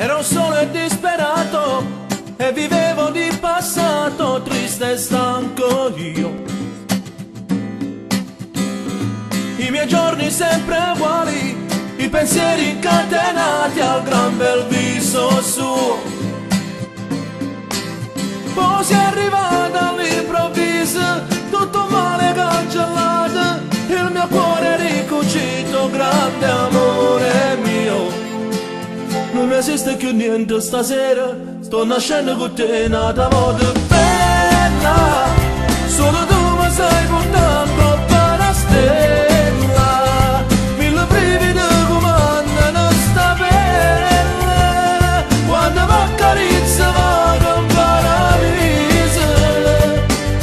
Ero solo e disperato e vivevo di passato, triste e stanco io. I miei giorni sempre uguali, i pensieri incatenati al gran bel viso suo. Poi si è arrivata all'improvviso, tutto male cancellato, il mio cuore ricucito, grande amore mio. Non esiste più niente stasera, sto nascendo con te, nata volta bella. Solo tu mi stai portando per la stella, mille brividi comandano sta pelle. Quando mi accarezza vado in paradiso,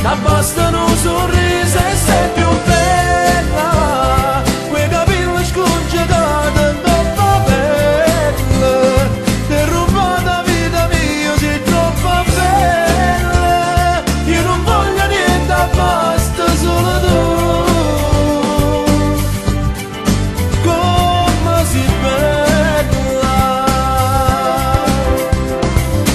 t'abbastano un sorriso e sei più bella. Quei capelli scongiurati in troppa pelle, ti rubo la vita mia, sei troppo bella. Io non voglio niente, basta solo tu. Come sei bella.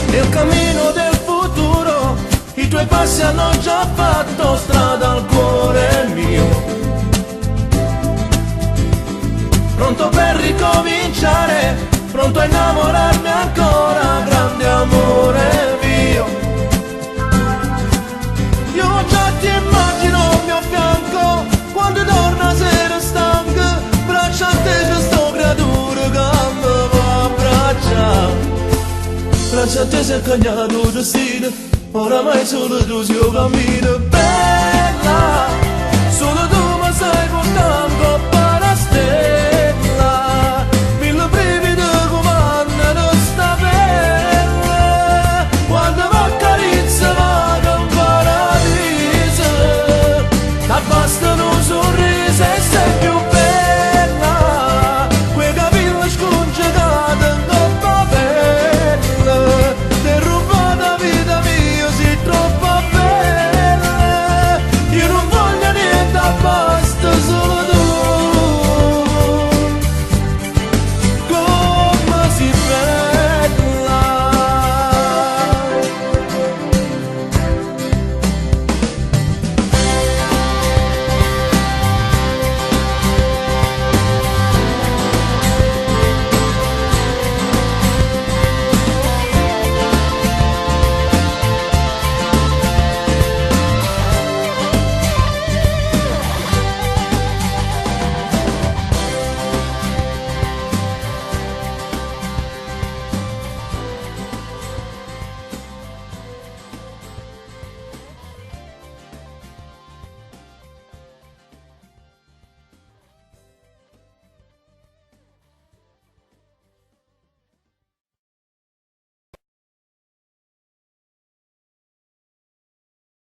Nel cammino del futuro i tuoi passi hanno già fatto strada al cuore mio, pronto per ricominciare, pronto a innamorarmi ancora, grande amore mio. Io già ti immagino al mio fianco, quando torna sera stanca, braccia a te c'è sto creatura che mi va a abbracciare. Braccia a te si è cagnato il destino, oramai solo tu si cammina.